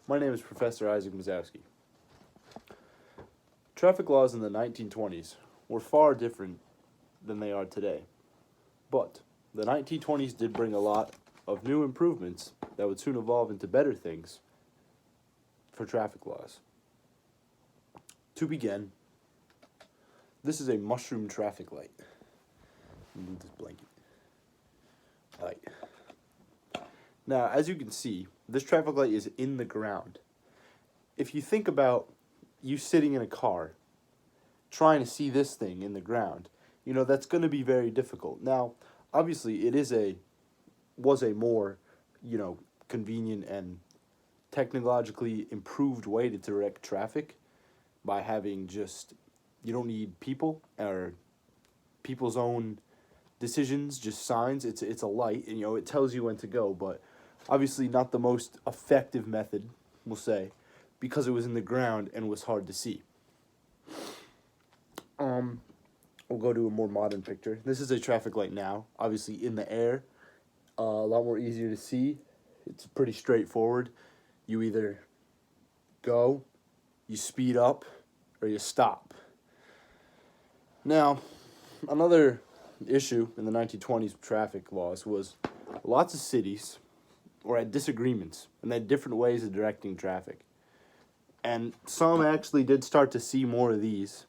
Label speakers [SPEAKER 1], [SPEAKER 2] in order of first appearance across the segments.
[SPEAKER 1] My name is Professor Isaac Mazowski. Traffic laws in the 1920s were far different than they are today. But the 1920s did bring a lot of new improvements that would soon evolve into better things for traffic laws. To begin, this is a mushroom traffic light. Move this blanket. Light. Now, as you can see, this traffic light is in the ground. If you think about you sitting in a car trying to see this thing in the ground, that's going to be very difficult. Now, obviously, was a more, convenient and technologically improved way to direct traffic by having you don't need people or people's own decisions, just signs. It's a light, and it tells you when to go, but obviously not the most effective method, we'll say, because it was in the ground and was hard to see. We'll go to a more modern picture. This is a traffic light now, obviously in the air, a lot more easier to see. It's pretty straightforward. You either go, you speed up, or you stop. Now, another issue in the 1920s traffic laws was lots of cities were at disagreements and they had different ways of directing traffic. And some actually did start to see more of these,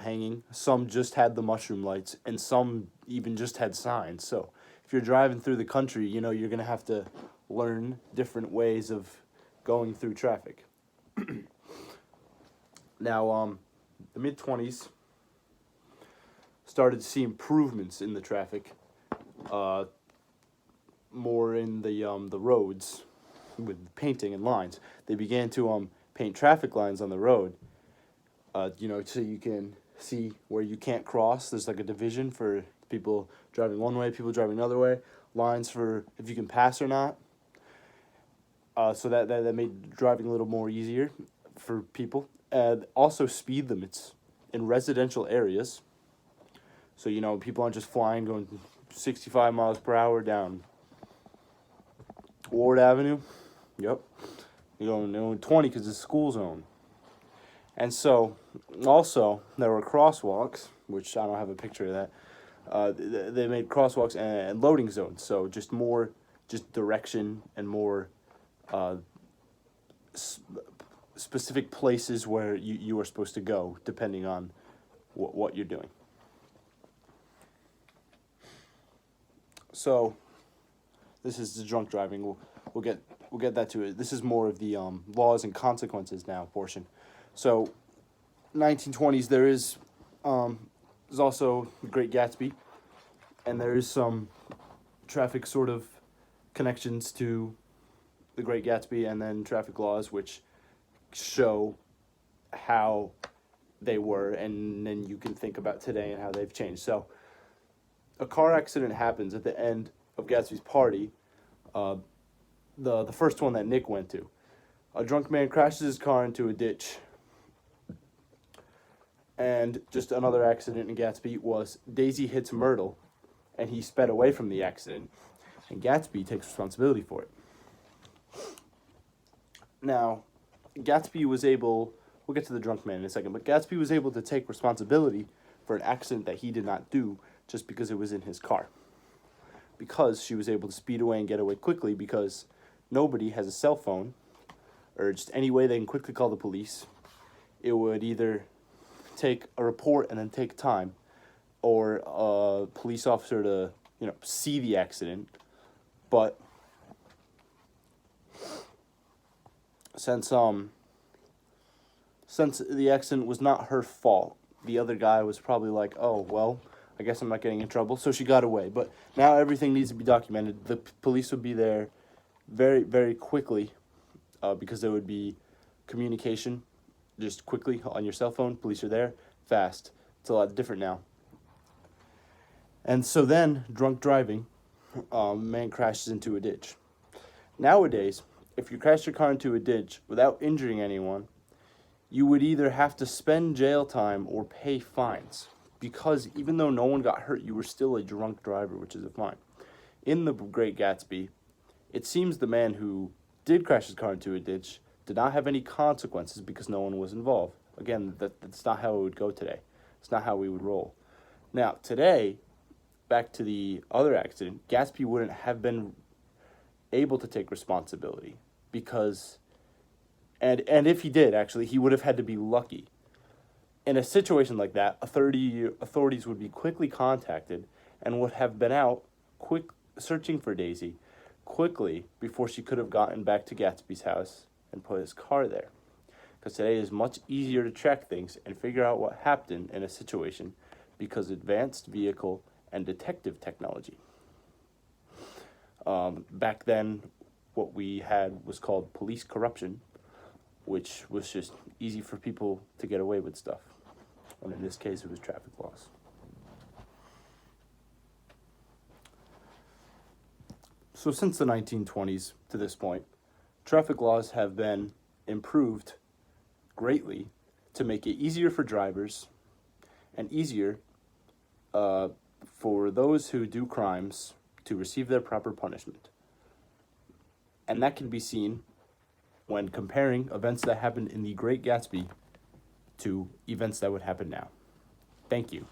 [SPEAKER 1] hanging. Some just had the mushroom lights, and some even just had signs. So if you're driving through the country, you're going to have to learn different ways of going through traffic. Now, the mid-20s started to see improvements in the traffic, more in the roads with painting and lines. They began to paint traffic lines on the road, so you can see where you can't cross. There's like a division for people driving one way, people driving another way, lines for if you can pass or not. So that made driving a little more easier for people. Also speed limits in residential areas. So, people aren't just flying, going 65 miles per hour down Ward Avenue. Yep. You're going 20 because it's a school zone. And so, also, there were crosswalks, which I don't have a picture of that. They made crosswalks and loading zones. So, just more direction and more specific places where you are supposed to go, depending on what you're doing. So, this is the drunk driving. We'll get that to it. This is more of the laws and consequences now portion. So, 1920s there's also the Great Gatsby, and there is some traffic sort of connections to the Great Gatsby, and then traffic laws which show how they were, and then you can think about today and how they've changed. So, a car accident happens at the end of Gatsby's party, the first one that Nick went to. A drunk man crashes his car into a ditch. And just another accident in Gatsby was Daisy hits Myrtle, and he sped away from the accident. And Gatsby takes responsibility for it. Now, Gatsby was able, we'll get to the drunk man in a second, but Gatsby was able to take responsibility for an accident that he did not do just because it was in his car. Because she was able to speed away and get away quickly, because nobody has a cell phone or just any way they can quickly call the police. It would either take a report and then take time, or a police officer to see the accident. But since the accident was not her fault, the other guy was probably like, oh well, I guess I'm not getting in trouble, so she got away. But now everything needs to be documented. The police would be there very, very quickly, because there would be communication just quickly on your cell phone. Police are there, fast. It's a lot different now. And so then, drunk driving, man crashes into a ditch. Nowadays, if you crash your car into a ditch without injuring anyone, you would either have to spend jail time or pay fines. Because even though no one got hurt, you were still a drunk driver, which is a fine. In The Great Gatsby, it seems the man who did crash his car into a ditch did not have any consequences because no one was involved. Again, that's not how it would go today. It's not how we would roll. Now, today, back to the other accident, Gatsby wouldn't have been able to take responsibility because, and if he did, actually, he would have had to be lucky. In a situation like that, authorities would be quickly contacted and would have been out searching for Daisy quickly before she could have gotten back to Gatsby's house and put his car there. Because today is much easier to track things and figure out what happened in a situation because advanced vehicle and detective technology. Back then, what we had was called police corruption, which was just easy for people to get away with stuff. And in this case, it was traffic laws. So since the 1920s to this point, traffic laws have been improved greatly to make it easier for drivers and easier for those who do crimes to receive their proper punishment. And that can be seen when comparing events that happened in The Great Gatsby to events that would happen now. Thank you.